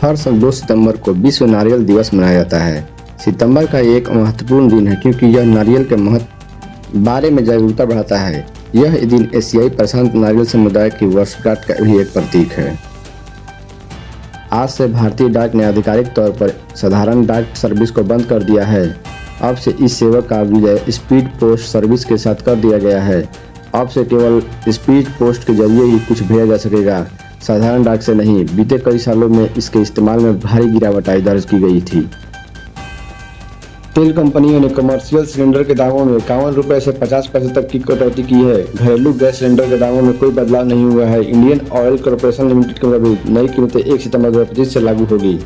हर साल 2 सितंबर को विश्व नारियल दिवस मनाया जाता है। सितंबर का एक महत्वपूर्ण दिन है क्योंकि यह नारियल के महत्व बारे में जागरूकता बढ़ाता है। यह दिन एशियाई प्रशांत नारियल समुदाय की वर्षगांठ का भी एक प्रतीक है। आज से भारतीय डाक ने आधिकारिक तौर पर साधारण डाक सर्विस को बंद कर दिया है। अब से इस सेवा का विलय स्पीड पोस्ट सर्विस के साथ कर दिया गया है। अब से केवल स्पीड पोस्ट के जरिए ही कुछ भेजा जा सकेगा, साधारण डाक से नहीं। बीते कई सालों में इसके इस्तेमाल में भारी गिरावट दर्ज की गई थी। तेल कंपनियों ने कमर्शियल सिलेंडर के दामों में 51 रुपये से 50 पैसे तक की कटौती की है। घरेलू गैस सिलेंडर के दामों में कोई बदलाव नहीं हुआ है। इंडियन ऑयल कॉर्पोरेशन लिमिटेड के मुताबिक नई कीमतें 1 सितंबर 2025 से लागू होगी।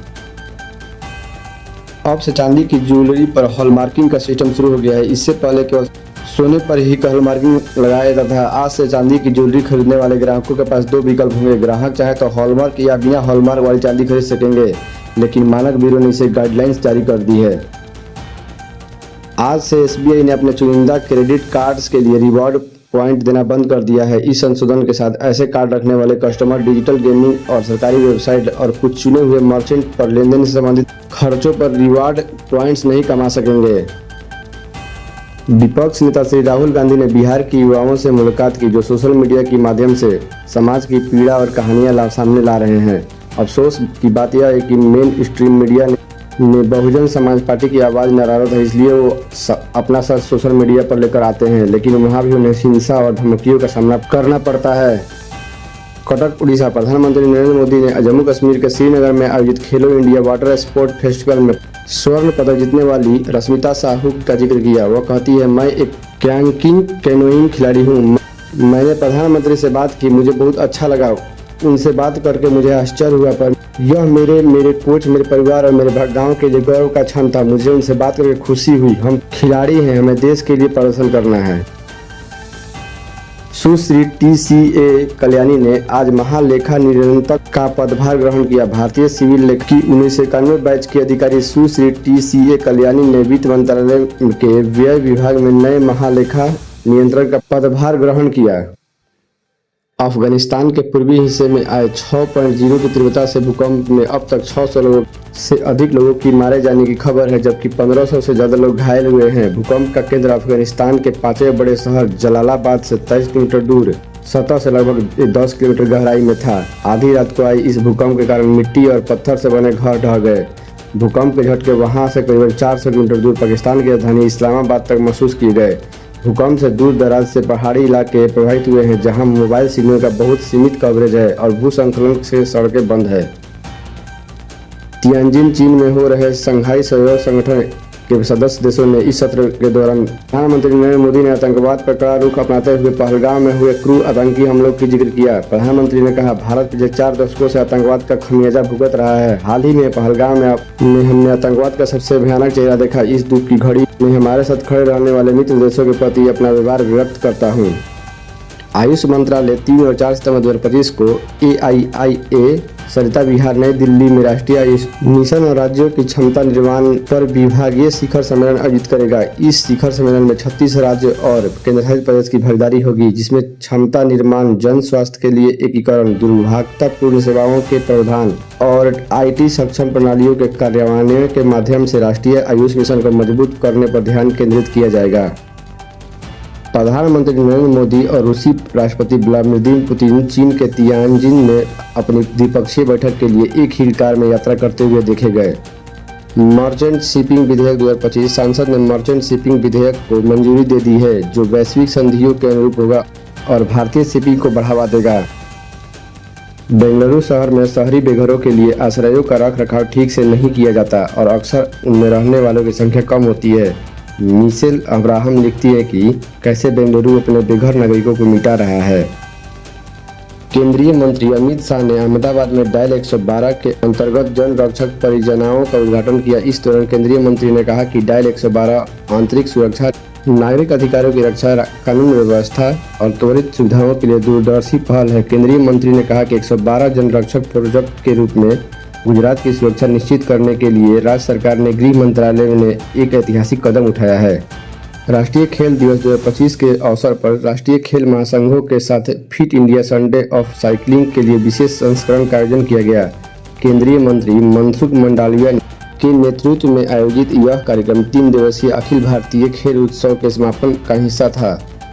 अब से चांदी की ज्वेलरी पर हॉलमार्किंग का सिस्टम शुरू हो गया है। इससे पहले केवल सोने पर ही हॉलमार्किंग लगाया जाता था। आज से चांदी की ज्वेलरी खरीदने वाले ग्राहकों के पास 2 विकल्प होंगे। ग्राहक चाहे तो हॉलमार्क या बिना हॉलमार्क वाली चांदी खरीद सकेंगे, लेकिन मानक ब्यूरो ने इसे गाइडलाइंस जारी कर दी है। आज से एसबीआई ने अपने चुनिंदा क्रेडिट कार्ड्स के लिए रिवॉर्ड पॉइंट देना बंद कर दिया है। इस संशोधन के साथ ऐसे कार्ड रखने वाले कस्टमर डिजिटल गेमिंग और सरकारी वेबसाइट और कुछ चुने हुए मर्चेंट पर लेनदेन से संबंधित खर्चों पर रिवॉर्ड पॉइंट्स नहीं कमा सकेंगे। विपक्ष नेता श्री राहुल गांधी ने बिहार के युवाओं से मुलाकात की, जो सोशल मीडिया के माध्यम से समाज की पीड़ा और कहानियां सामने ला रहे हैं। अफसोस की बात यह है कि मेन स्ट्रीम मीडिया ने बहुजन समाज पार्टी की आवाज़ नाराज है, इसलिए वो अपना सर सोशल मीडिया पर लेकर आते हैं, लेकिन वहाँ भी उन्हें हिंसा और धमकियों का सामना करना पड़ता है। कटक उड़ीसा। प्रधानमंत्री नरेंद्र मोदी ने जम्मू कश्मीर के श्रीनगर में आयोजित खेलो इंडिया वाटर स्पोर्ट फेस्टिवल में स्वर्ण पदक जीतने वाली रश्मिता साहू का जिक्र किया। वह कहती है, मैं एक कैंकिंग कैनोइंग खिलाड़ी हूँ। मैंने प्रधानमंत्री से बात की, मुझे बहुत अच्छा लगा। उनसे बात करके मुझे आश्चर्य हुआ, पर यह मेरे कोच, मेरे परिवार और मेरे गांव के लिए गौरव का क्षण था। मुझे उनसे बात करके खुशी हुई। हम खिलाड़ी हैं, हमें देश के लिए प्रदर्शन करना है। सुश्री TCA कल्याणी ने आज महालेखा निरंतक का पदभार ग्रहण किया। भारतीय सिविल लेखा की 1991 बैच की अधिकारी सुश्री TCA कल्याणी ने वित्त मंत्रालय के व्यय विभाग में नए महालेखा नियंत्रक का पदभार ग्रहण किया। अफगानिस्तान के पूर्वी हिस्से में आए 6.0 की तीव्रता से भूकंप में अब तक 600 लोगों से अधिक लोगों की मारे जाने की खबर है, जबकि 1500 से ज्यादा लोग घायल हुए हैं। भूकंप का केंद्र अफगानिस्तान के 5वें बड़े शहर जलालाबाद से 23 किलोमीटर दूर सतह से लगभग 10 किलोमीटर गहराई में था। आधी रात को आई इस भूकंप के कारण मिट्टी और पत्थर से बने घर ढह गए। भूकंप के झटके वहां से करीब 400 किलोमीटर दूर पाकिस्तान की राजधानी इस्लामाबाद तक महसूस किए गए। भूकंप से दूर दराज से पहाड़ी इलाके प्रभावित हुए हैं, जहां मोबाइल सिग्नल का बहुत सीमित कवरेज है और भूस्खलन से सड़कें बंद है। तियानजिन चीन में हो रहे शंघाई सहयोग संगठन के सदस्य देशों ने इस सत्र के दौरान प्रधानमंत्री नरेंद्र मोदी ने आतंकवाद पर कड़ा रुख अपनाते हुए पहलगाम में हुए क्रूर आतंकी हमलों की जिक्र किया। प्रधानमंत्री ने कहा, भारत पिछले 4 दशकों से आतंकवाद का खमियाजा भुगत रहा है। हाल ही में पहलगाम में हमने आतंकवाद का सबसे भयानक चेहरा देखा। इस दुख की घड़ी में हमारे साथ खड़े रहने वाले मित्र देशों के प्रति अपना व्यवहार व्यक्त करता हूँ। आयुष मंत्रालय 3 और 4 सितंबर 2025 को AIIA सरिता विहार नई दिल्ली में राष्ट्रीय आयुष मिशन और राज्यों की क्षमता निर्माण पर विभागीय शिखर सम्मेलन आयोजित करेगा। इस शिखर सम्मेलन में 36 राज्य और केंद्रशासित प्रदेश की भागीदारी होगी, जिसमें क्षमता निर्माण, जन स्वास्थ्य के लिए एकीकरण, दुर्भाग्यपूर्ण सेवाओं के प्रावधान और IT सक्षम प्रणालियों के कार्यान्वयन के माध्यम से राष्ट्रीय आयुष मिशन को मजबूत करने पर ध्यान केंद्रित किया जाएगा। प्रधानमंत्री नरेंद्र मोदी और रूसी राष्ट्रपति व्लादिमीर पुतिन चीन के तियानजिन में अपनी द्विपक्षीय बैठक के लिए एक ही कार में यात्रा करते हुए देखे गए। मर्चेंट शिपिंग विधेयक 2025। संसद ने मर्चेंट शिपिंग विधेयक को मंजूरी दे दी है, जो वैश्विक संधियों के अनुरूप होगा और भारतीय शिपिंग को बढ़ावा देगा। बेंगलुरु शहर में शहरी बेघरों के लिए आश्रयों का रख रखाव ठीक से नहीं किया जाता और अक्सर उनमें रहने वालों की संख्या कम होती है। मिशेल अब्राहम लिखती है कि कैसे बेंगलुरु अपने बेघर नागरिकों को मिटा रहा है। केंद्रीय मंत्री अमित शाह ने अहमदाबाद में डायल 112 के अंतर्गत जन रक्षक परियोजनाओं का उद्घाटन किया। इस दौरान केंद्रीय मंत्री ने कहा कि डायल 112 आंतरिक सुरक्षा, नागरिक अधिकारों की रक्षा, कानून व्यवस्था और त्वरित सुविधाओं के लिए दूरदर्शी पहल है। केंद्रीय मंत्री ने कहा कि 112 जन रक्षक प्रोजेक्ट के रूप में गुजरात की सुरक्षा निश्चित करने के लिए राज्य सरकार ने गृह मंत्रालय ने एक ऐतिहासिक कदम उठाया है। राष्ट्रीय खेल दिवस 2025 के अवसर पर राष्ट्रीय खेल महासंघों के साथ fit India Sunday off cycling के लिए विशेष संस्करण का आयोजन किया गया। केंद्रीय मंत्री मनसुख मंडाविया के नेतृत्व में आयोजित यह कार्यक्रम 3 दिवसीय अखिल भारतीय खेल उत्सव के समापन का हिस्सा था।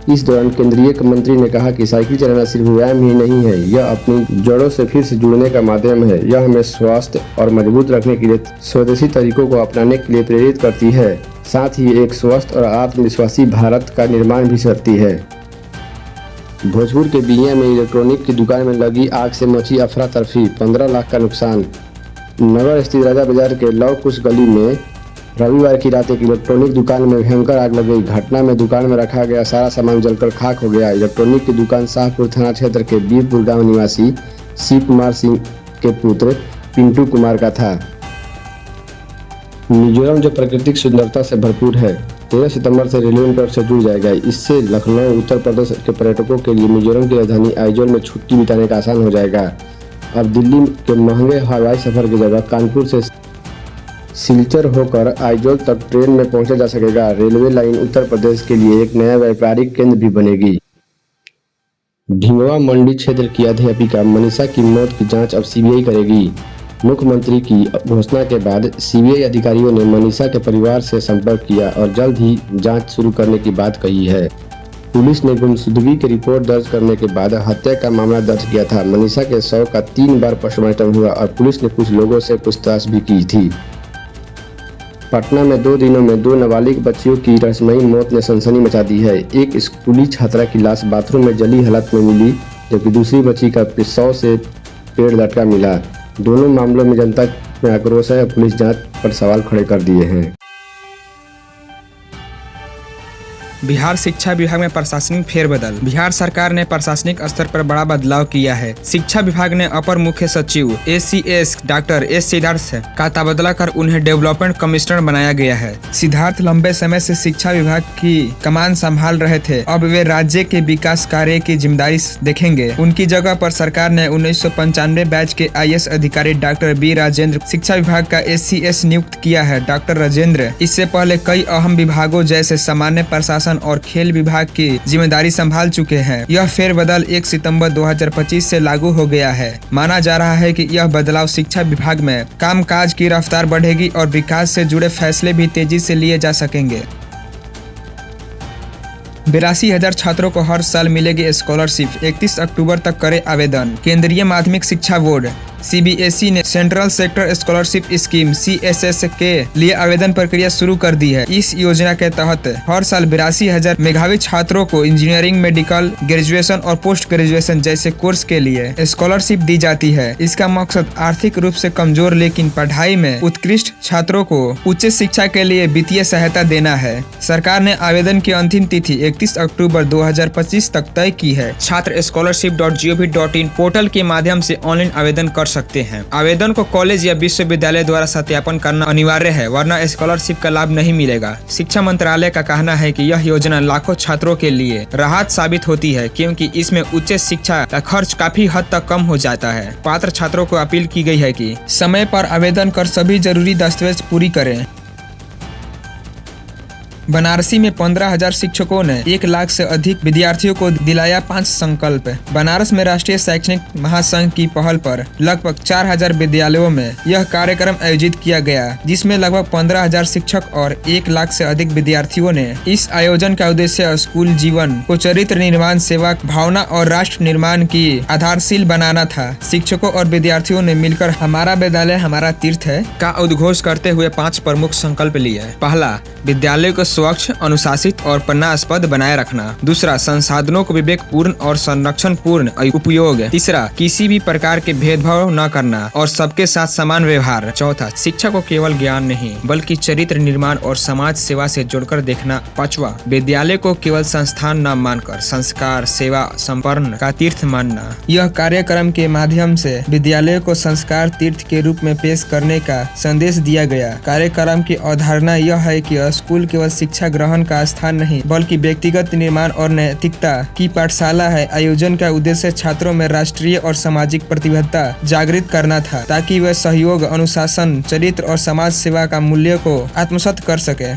इस दौरान केंद्रीय मंत्री ने कहा कि साइकिल चलाना सिर्फ व्यायाम ही नहीं है, यह अपनी जड़ों से फिर से जुड़ने का माध्यम है। यह हमें स्वस्थ और मजबूत रखने के लिए स्वदेशी तरीकों को अपनाने के लिए प्रेरित करती है, साथ ही एक स्वस्थ और आत्मविश्वासी भारत का निर्माण भी करती है। भोजपुर के बिहियां में इलेक्ट्रॉनिक की दुकान में लगी आग से मची अफरा तफरी, 15 लाख का नुकसान। नगर स्थित राजा बाजार के लव कुश गली में रविवार की रात एक इलेक्ट्रॉनिक दुकान में भयंकर आग लग गई। घटना में दुकान में रखा गया सारा सामान जलकर खाक हो गया। इलेक्ट्रॉनिक की दुकान शाहपुर थाना क्षेत्र के बीरपुर गांव निवासी शिव कुमार सिंह के पुत्र पिंटू कुमार का था। मिजोरम जो प्राकृतिक सुंदरता से भरपूर है, 13 सितंबर से रेलवे इंटरनेट से जुड़ जाएगा। इससे लखनऊ उत्तर प्रदेश के पर्यटकों के लिए मिजोरम की राजधानी आइजोल में छुट्टी बिताने का आसान हो जाएगा। अब दिल्ली के महंगे हवाई सफर की जगह कानपुर से सिलचर होकर आइजोल तक ट्रेन में पहुंचा जा सकेगा। रेलवे लाइन उत्तर प्रदेश के लिए एक नया व्यापारिक केंद्र भी बनेगी। ढिंगवा मंडी क्षेत्र की अध्यापिका मनीषा की मौत की जांच अब सीबीआई करेगी। मुख्यमंत्री की घोषणा के बाद सीबीआई अधिकारियों ने मनीषा के परिवार से संपर्क किया और जल्द ही जांच शुरू करने की बात कही है। पुलिस ने गुमशुदगी की रिपोर्ट दर्ज करने के बाद हत्या का मामला दर्ज किया था। मनीषा के शव का 3 बार पोस्टमार्टम हुआ और पुलिस ने कुछ लोगों से पूछताछ भी की थी। पटना में 2 दिनों में 2 नाबालिग बच्चियों की रहस्यमयी मौत ने सनसनी मचा दी है। एक स्कूली छात्रा की लाश बाथरूम में जली हालत में मिली, जबकि दूसरी बच्ची का पिस्सौ से पेड़ लटका मिला। दोनों मामलों में जनता में आक्रोश है और पुलिस जांच पर सवाल खड़े कर दिए हैं। बिहार शिक्षा विभाग में प्रशासनिक फेरबदल। बिहार सरकार ने प्रशासनिक स्तर पर बड़ा बदलाव किया है। शिक्षा विभाग ने अपर मुख्य सचिव ACS डॉक्टर एस सिद्धार्थ का तबादला कर उन्हें डेवलपमेंट कमिश्नर बनाया गया है। सिद्धार्थ लंबे समय से शिक्षा विभाग की कमान संभाल रहे थे, अब वे राज्य के विकास कार्य की जिम्मेदारी देखेंगे। उनकी जगह पर सरकार ने 1995 बैच के IAS अधिकारी डॉक्टर B राजेंद्र शिक्षा विभाग का ACS नियुक्त किया है। डॉक्टर राजेंद्र इससे पहले कई अहम विभागों जैसे सामान्य प्रशासन और खेल विभाग की जिम्मेदारी संभाल चुके हैं। यह फेरबदल 1 सितंबर 2025 से लागू हो गया है। माना जा रहा है कि यह बदलाव शिक्षा विभाग में कामकाज की रफ्तार बढ़ेगी और विकास से जुड़े फैसले भी तेजी से लिए जा सकेंगे। 82,000 छात्रों को हर साल मिलेगी स्कॉलरशिप, 31 अक्टूबर तक करे आवेदन। केंद्रीय माध्यमिक शिक्षा बोर्ड CBSE ने central sector scholarship scheme CSS के लिए आवेदन प्रक्रिया शुरू कर दी है। इस योजना के तहत हर साल 82,000 मेधावी छात्रों को इंजीनियरिंग, मेडिकल, ग्रेजुएशन और पोस्ट ग्रेजुएशन जैसे कोर्स के लिए स्कॉलरशिप दी जाती है। इसका मकसद आर्थिक रूप से कमजोर लेकिन पढ़ाई में उत्कृष्ट छात्रों को उच्च शिक्षा के लिए वित्तीय सहायता देना है। सरकार ने आवेदन की अंतिम तिथि 31 अक्टूबर 2025 तक तय की है। छात्र scholarship.gov.in पोर्टल के माध्यम से ऑनलाइन आवेदन कर सकते हैं। आवेदन को कॉलेज या विश्वविद्यालय द्वारा सत्यापन करना अनिवार्य है, वरना स्कॉलरशिप का लाभ नहीं मिलेगा। शिक्षा मंत्रालय का कहना है कि यह योजना लाखों छात्रों के लिए राहत साबित होती है, क्योंकि इसमें उच्च शिक्षा का खर्च काफी हद तक कम हो जाता है। पात्र छात्रों को अपील की गई है कि समय पर आवेदन कर सभी जरूरी दस्तावेज पूरी करें। बनारसी में 15,000 शिक्षकों ने 1 लाख से अधिक विद्यार्थियों को दिलाया 5 संकल्प। बनारस में राष्ट्रीय शैक्षणिक महासंघ की पहल पर लगभग 4,000 विद्यालयों में यह कार्यक्रम आयोजित किया गया, जिसमें लगभग 15,000 शिक्षक और 1 लाख से अधिक विद्यार्थियों ने। इस आयोजन का उद्देश्य स्कूल जीवन को चरित्र निर्माण, सेवा भावना और राष्ट्र निर्माण की आधारशिला बनाना था। शिक्षकों और विद्यार्थियों ने मिलकर हमारा विद्यालय हमारा तीर्थ है का उद्घोष करते हुए 5 प्रमुख संकल्प लिए। पहला, विद्यालय को स्वच्छ, अनुशासित और पन्नास्पद बनाए रखना। दूसरा, संसाधनों को विवेकपूर्ण और संरक्षण पूर्ण उपयोग। तीसरा, किसी भी प्रकार के भेदभाव न करना और सबके साथ समान व्यवहार। चौथा, शिक्षा को केवल ज्ञान नहीं बल्कि चरित्र निर्माण और समाज सेवा से जोड़कर देखना। पांचवा, विद्यालय को केवल संस्थान न मानकर संस्कार, सेवा, संपन्न का तीर्थ मानना। यह कार्यक्रम के माध्यम से विद्यालय को संस्कार तीर्थ के रूप में पेश करने का संदेश दिया गया। कार्यक्रम की अवधारणा यह है कि स्कूल केवल शिक्षा ग्रहण का स्थान नहीं बल्कि व्यक्तिगत निर्माण और नैतिकता की पाठशाला है। आयोजन का उद्देश्य छात्रों में राष्ट्रीय और सामाजिक प्रतिबद्धता जागृत करना था, ताकि वे सहयोग, अनुशासन, चरित्र और समाज सेवा का मूल्य को आत्मसात कर सके।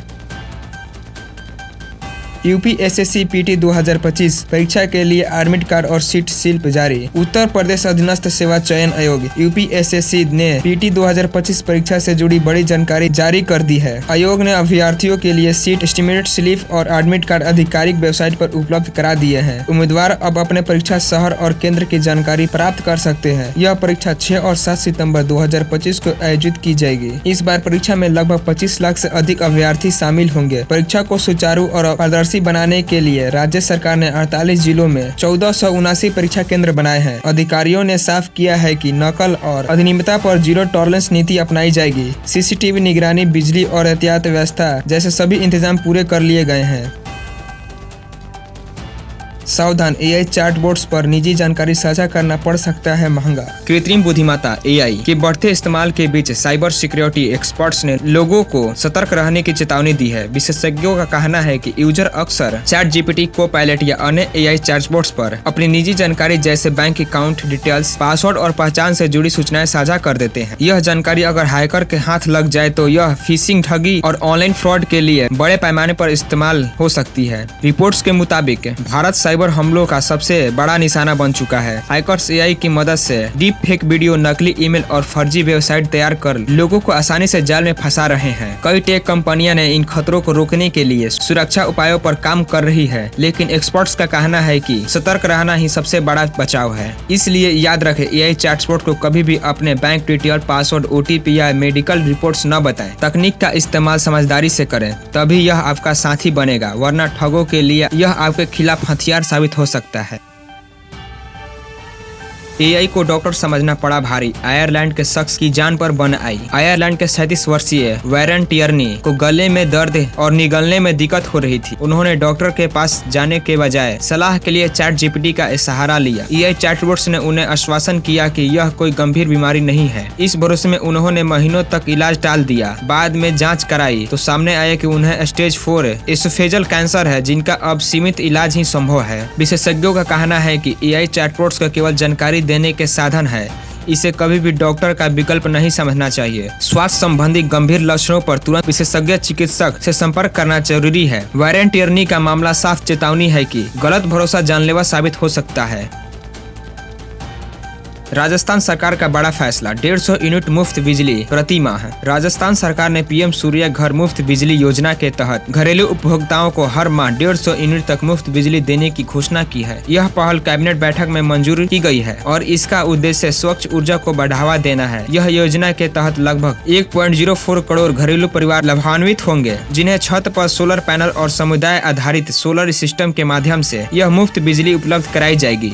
यूपीएससी पीटी 2025 परीक्षा के लिए एडमिट कार्ड और सीट स्लिप जारी। उत्तर प्रदेश अधीनस्थ सेवा चयन आयोग यूपीएससी ने पीटी 2025 परीक्षा से जुड़ी बड़ी जानकारी जारी कर दी है। आयोग ने अभ्यर्थियों के लिए सीट एस्टिमेट स्लिप और एडमिट कार्ड आधिकारिक वेबसाइट पर उपलब्ध करा दिए हैं। उम्मीदवार अब अपने परीक्षा शहर और केंद्र की जानकारी प्राप्त कर सकते हैं। यह परीक्षा 6 और 7 सितंबर 2025 को आयोजित की जाएगी। इस बार परीक्षा में लगभग 25 लाख से अधिक अभ्यर्थी शामिल होंगे। परीक्षा को सुचारू और पारदर्शी बनाने के लिए राज्य सरकार ने 48 जिलों में 1479 परीक्षा केंद्र बनाए हैं। अधिकारियों ने साफ किया है कि नकल और अनियमितता पर जीरो टॉलरेंस नीति अपनाई जाएगी। सीसीटीवी निगरानी, बिजली और एहतियात व्यवस्था जैसे सभी इंतजाम पूरे कर लिए गए हैं। सावधान, एआई चैटबॉट्स पर निजी जानकारी साझा करना पड़ सकता है महंगा। कृत्रिम बुद्धिमत्ता एआई के बढ़ते इस्तेमाल के बीच साइबर सिक्योरिटी एक्सपर्ट्स ने लोगों को सतर्क रहने की चेतावनी दी है। विशेषज्ञों का कहना है कि यूजर अक्सर ChatGPT, Copilot या अन्य एआई चैटबॉट्स पर अपनी निजी जानकारी जैसे बैंक अकाउंट डिटेल्स, पासवर्ड और पहचान से जुड़ी सूचनाएं साझा कर देते हैं। यह जानकारी अगर हैकर के हाथ लग जाए तो यह फिशिंग, ठगी और ऑनलाइन फ्रॉड के लिए बड़े पैमाने पर इस्तेमाल हो सकती है। रिपोर्ट्स के मुताबिक भारत साइबर हमलों का सबसे बड़ा निशाना बन चुका है। हैकर्स एआई की मदद से डीप फेक वीडियो, नकली ईमेल और फर्जी वेबसाइट तैयार कर लोगों को आसानी से जाल में फंसा रहे हैं। कई टेक कंपनियां ने इन खतरों को रोकने के लिए सुरक्षा उपायों पर काम कर रही है, लेकिन एक्सपर्ट्स का कहना है कि सतर्क रहना ही सबसे बड़ा बचाव है। इसलिए याद रखें, एआई चैटबॉट को कभी भी अपने बैंक डिटेल, पासवर्ड, ओटीपी या मेडिकल रिपोर्ट्स न बताएं। तकनीक का इस्तेमाल समझदारी से करें, तभी यह आपका साथी बनेगा, वरना ठगों के लिए यह आपके खिलाफ हथियार साबित हो सकता है। एआई को डॉक्टर समझना पड़ा भारी, आयरलैंड के शख्स की जान पर बन आई। आयरलैंड के 37 वर्षीय वैरन टियर्नी को गले में दर्द और निगलने में दिक्कत हो रही थी। उन्होंने डॉक्टर के पास जाने के बजाय सलाह के लिए ChatGPT का सहारा लिया। एआई चैटबॉट्स ने उन्हें आश्वासन किया कि यह कोई गंभीर बीमारी नहीं है। इस भरोसे में उन्होंने महीनों तक इलाज टाल दिया। बाद में जाँच कराई तो सामने आया कि उन्हें स्टेज 4 एसोफेजल कैंसर है, जिनका अब सीमित इलाज ही संभव है। विशेषज्ञों का कहना है कि एआई चैटबॉट्स का केवल जानकारी देने के साधन है, इसे कभी भी डॉक्टर का विकल्प नहीं समझना चाहिए। स्वास्थ्य संबंधी गंभीर लक्षणों पर तुरंत विशेषज्ञ चिकित्सक से संपर्क करना जरूरी है। वैरन टियर्नी का मामला साफ चेतावनी है कि गलत भरोसा जानलेवा साबित हो सकता है। राजस्थान सरकार का बड़ा फैसला, 150 यूनिट मुफ्त बिजली प्रति माह। राजस्थान सरकार ने पीएम सूर्य घर मुफ्त बिजली योजना के तहत घरेलू उपभोक्ताओं को हर माह 150 यूनिट तक मुफ्त बिजली देने की घोषणा की है। यह पहल कैबिनेट बैठक में मंजूर की गई है और इसका उद्देश्य स्वच्छ ऊर्जा को बढ़ावा देना है। यह योजना के तहत लगभग 1.04 करोड़ घरेलू परिवार लाभान्वित होंगे, जिन्हें छत पर सोलर पैनल और समुदाय आधारित सोलर सिस्टम के माध्यम से यह मुफ्त बिजली उपलब्ध कराई जाएगी।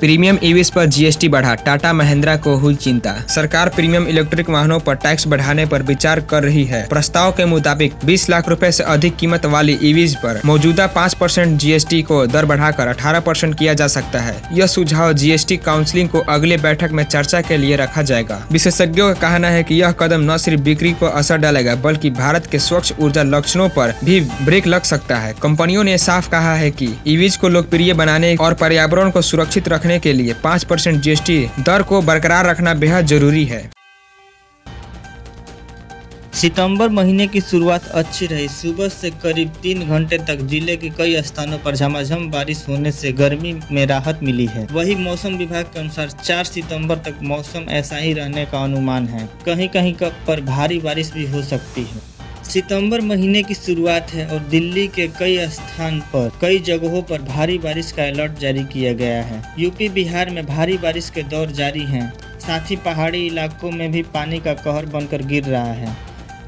प्रीमियम ईवीज पर जीएसटी बढ़ा, टाटा महिंद्रा को हुई चिंता। सरकार प्रीमियम इलेक्ट्रिक वाहनों पर टैक्स बढ़ाने पर विचार कर रही है। प्रस्ताव के मुताबिक 20 लाख रुपए से अधिक कीमत वाली ईवीज पर मौजूदा 5% जीएसटी को दर बढ़ाकर 18% किया जा सकता है। यह सुझाव जीएसटी काउंसिलिंग को अगले बैठक में चर्चा के लिए रखा जाएगा। विशेषज्ञों का कहना है कि यह कदम न सिर्फ बिक्री पर असर डालेगा, बल्कि भारत के स्वच्छ ऊर्जा लक्ष्यों पर भी ब्रेक लग सकता है। कंपनियों ने साफ कहा है कि ईवीज को लोकप्रिय बनाने और पर्यावरण को सुरक्षित रखने के लिए 5% जीएसटी दर को बरकरार रखना बेहद जरूरी है। सितंबर महीने की शुरुआत अच्छी रही। सुबह से करीब 3 घंटे तक जिले के कई स्थानों पर झमाझम बारिश होने से गर्मी में राहत मिली है। वही मौसम विभाग के अनुसार 4 सितंबर तक मौसम ऐसा ही रहने का अनुमान है। कहीं कहीं पर भारी बारिश भी हो सकती है। सितंबर महीने की शुरुआत है और दिल्ली के कई स्थान पर कई जगहों पर भारी बारिश का अलर्ट जारी किया गया है। यूपी, बिहार में भारी बारिश के दौर जारी हैं। साथ ही पहाड़ी इलाकों में भी पानी का कहर बनकर गिर रहा है।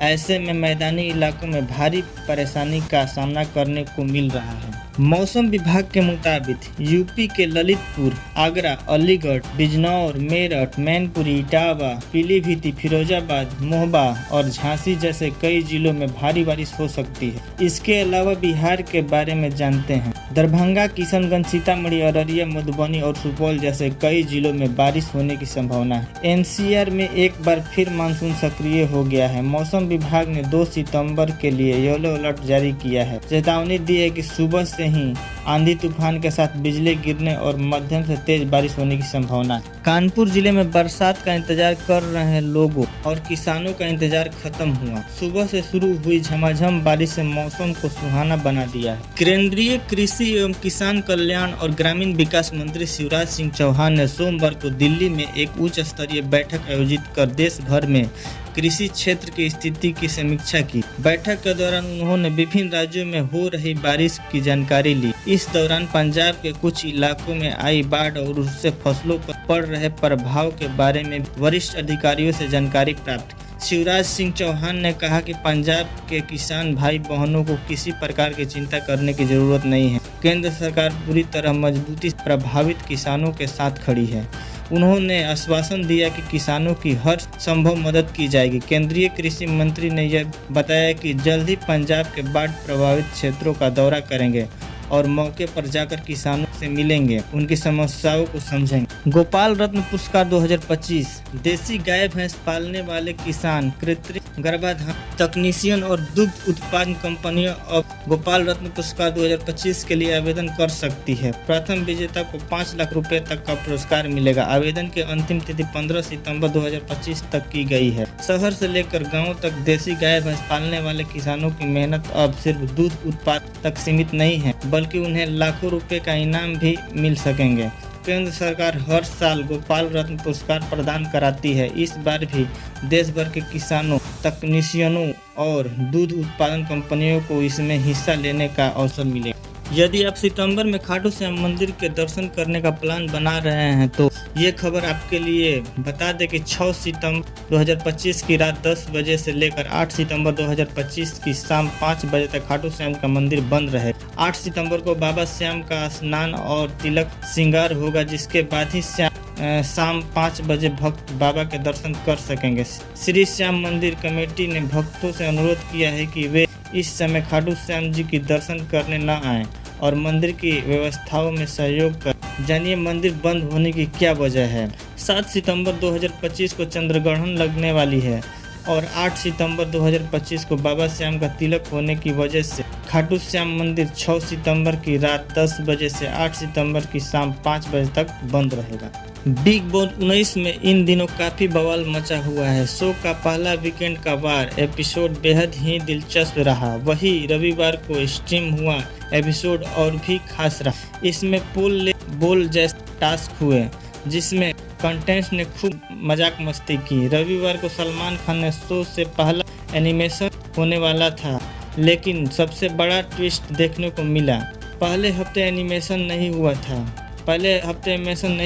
ऐसे में मैदानी इलाकों में भारी परेशानी का सामना करने को मिल रहा है। मौसम विभाग के मुताबिक यूपी के ललितपुर, आगरा, अलीगढ़, बिजनौर, मेरठ, मैनपुरी, इटावा, पीलीभीत, फिरोजाबाद, मोहबा और झांसी जैसे कई जिलों में भारी बारिश हो सकती है। इसके अलावा बिहार के बारे में जानते हैं। दरभंगा, किशनगंज, सीतामढ़ी, अररिया, मधुबनी और सुपौल जैसे कई जिलों में बारिश होने की संभावना है। एनसीआर में एक बार फिर मानसून सक्रिय हो गया है। मौसम विभाग ने 2 सितंबर के लिए येलो अलर्ट जारी किया है। चेतावनी दी है कि सुबह से ही आंधी तूफान के साथ बिजली गिरने और मध्यम से तेज बारिश होने की संभावना है। कानपुर जिले में बरसात का इंतजार कर रहे लोगों और किसानों का इंतजार खत्म हुआ। सुबह से शुरू हुई झमाझम बारिश से मौसम को सुहाना बना दिया है। केंद्रीय कृषि एवं किसान कल्याण और ग्रामीण विकास मंत्री शिवराज सिंह चौहान ने सोमवार को दिल्ली में एक उच्च स्तरीय बैठक आयोजित कर देश भर में कृषि क्षेत्र की स्थिति की समीक्षा की। बैठक के दौरान उन्होंने विभिन्न राज्यों में हो रही बारिश की जानकारी ली। इस दौरान पंजाब के कुछ इलाकों में आई बाढ़ और उससे फसलों पर पड़ रहे प्रभाव के बारे में वरिष्ठ अधिकारियों से जानकारी प्राप्त की। शिवराज सिंह चौहान ने कहा कि पंजाब के किसान भाई बहनों को किसी प्रकार की चिंता करने की जरूरत नहीं है। केंद्र सरकार पूरी तरह मजबूती से प्रभावित किसानों के साथ खड़ी है। उन्होंने आश्वासन दिया कि किसानों की हर संभव मदद की जाएगी। केंद्रीय कृषि मंत्री ने यह बताया कि जल्द ही पंजाब के बाढ़ प्रभावित क्षेत्रों का दौरा करेंगे और मौके पर जाकर किसानों से मिलेंगे, उनकी समस्याओं को समझेंगे। गोपाल रत्न पुरस्कार 2025 देसी गाय भैंस पालने वाले किसान, कृत्रिम गर्भाधान तकनीशियन और दुग्ध उत्पादन कंपनियों अब गोपाल रत्न पुरस्कार 2025 के लिए आवेदन कर सकती है। प्रथम विजेता को 5 लाख रुपए तक का पुरस्कार मिलेगा। आवेदन की अंतिम तिथि 15 सितंबर 2025 तक की गई है। शहर से लेकर गाँव तक देसी गाय भैंस पालने वाले किसानों की मेहनत अब सिर्फ दूध उत्पादन तक सीमित नहीं है, बल्कि उन्हें लाखों रुपए का इनाम भी मिल सकेंगे। केंद्र सरकार हर साल गोपाल रत्न पुरस्कार प्रदान कराती है। इस बार भी देश भर के किसानों, तकनीशियनों और दूध उत्पादन कंपनियों को इसमें हिस्सा लेने का अवसर मिलेगा। यदि आप सितंबर में खाटू श्याम मंदिर के दर्शन करने का प्लान बना रहे हैं तो ये खबर आपके लिए। बता दें कि 6 सितंबर 2025 की रात 10 बजे से लेकर 8 सितंबर 2025 की शाम 5 बजे तक खाटू श्याम का मंदिर बंद रहे। 8 सितंबर को बाबा श्याम का स्नान और तिलक श्रृंगार होगा, जिसके बाद ही शाम 5 बजे भक्त बाबा के दर्शन कर सकेंगे। श्री श्याम मंदिर कमेटी ने भक्तों से अनुरोध किया है कि वे इस समय खाटू श्याम जी की दर्शन करने न आएं और मंदिर की व्यवस्थाओं में सहयोग कर। जानिए मंदिर बंद होने की क्या वजह है। 7 सितंबर 2025 को चंद्रग्रहण लगने वाली है और 8 सितंबर 2025 को बाबा श्याम का तिलक होने की वजह से खाटू श्याम मंदिर 6 सितंबर की रात 10 बजे से 8 सितंबर की शाम 5 बजे तक बंद रहेगा। बिग बॉस 19 में इन दिनों काफी बवाल मचा हुआ है। शो का पहला वीकेंड का वार एपिसोड बेहद ही दिलचस्प रहा। वही रविवार को स्ट्रीम हुआ एपिसोड और भी खास रहा। इसमें बोल जैसे टास्क हुए जिसमें कंटेंट्स ने खूब मजाक मस्ती की। रविवार को सलमान खान ने शो से पहला एनिमेशन होने वाला था, लेकिन सबसे बड़ा ट्विस्ट देखने को मिला। पहले हफ्ते एनिमेशन नहीं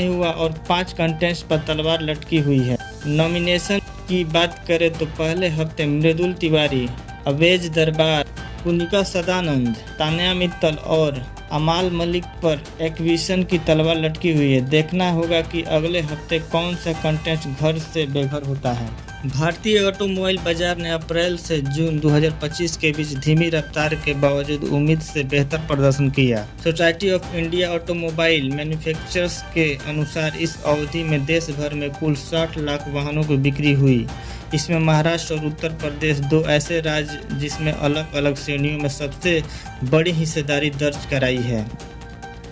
हुआ और 5 कंटेंट्स पर तलवार लटकी हुई है। नॉमिनेशन की बात करें तो पहले हफ्ते मृदुल तिवारी, अवेज दरबार, कुनिका सदानंद, तान्या मित्तल और अमाल मलिक पर एक्विजिशन की तलवार लटकी हुई है। देखना होगा कि अगले हफ्ते कौन सा कंटेंट घर से बेघर होता है। भारतीय ऑटोमोबाइल बाजार ने अप्रैल से जून 2025 के बीच धीमी रफ्तार के बावजूद उम्मीद से बेहतर प्रदर्शन किया। Society of India automobile manufacturers के अनुसार इस अवधि में देश भर में कुल 60 लाख वाहनों की बिक्री हुई। इसमें महाराष्ट्र और उत्तर प्रदेश 2 ऐसे राज्य जिसमें अलग अलग श्रेणियों में सबसे बड़ी हिस्सेदारी दर्ज कराई है।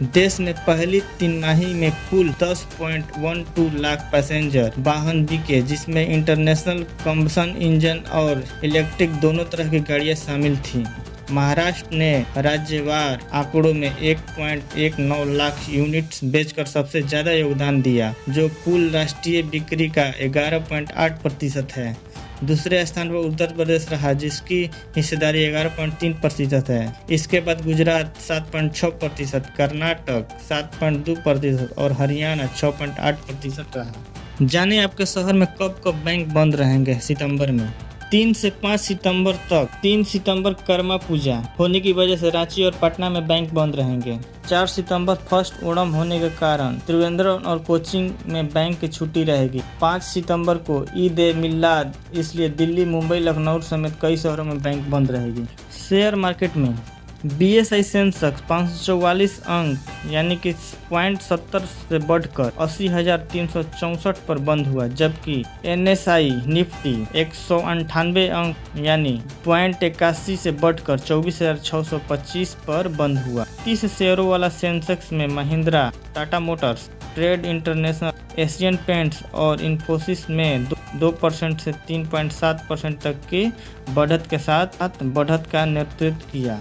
देश में पहली तिमाही में कुल 10.12 लाख पैसेंजर वाहन बिके, जिसमें इंटरनेशनल कंबशन इंजन और इलेक्ट्रिक दोनों तरह की गाड़ियां शामिल थीं। महाराष्ट्र ने राज्यवार आंकड़ों में 1.19 लाख यूनिट्स बेचकर सबसे ज़्यादा योगदान दिया, जो कुल राष्ट्रीय बिक्री का 11.8% है। दूसरे स्थान पर उत्तर प्रदेश रहा, जिसकी हिस्सेदारी 11.3% है। इसके बाद गुजरात 7.6%, कर्नाटक 7.2% और हरियाणा 6.8% रहा। जाने आपके शहर में कब बैंक बंद रहेंगे सितंबर में। 3 से 5 सितंबर तक 3 सितंबर कर्मा पूजा होने की वजह से रांची और पटना में बैंक बंद रहेंगे। 4 सितंबर फर्स्ट ओणम होने के कारण त्रिवेंद्रम और कोचिंग में बैंक की छुट्टी रहेगी। 5 सितंबर को ईद ए मिलाद, इसलिए दिल्ली, मुंबई, लखनऊ समेत कई शहरों में बैंक बंद रहेगी। शेयर मार्केट में BSI सेंसेक्स 544 अंक यानी कि 0.70 से बढ़कर 80,364 पर बंद हुआ, जबकि NSI निफ्टी 198 अंक यानी 0.81 से बढ़कर 24,625 पर बंद हुआ। 30 शेयरों वाला सेंसेक्स में Mahindra, Tata Motors, trade international, Asian paints और इन्फोसिस में 2% से 3.7% तक की बढ़त के साथ बढ़त का नेतृत्व किया।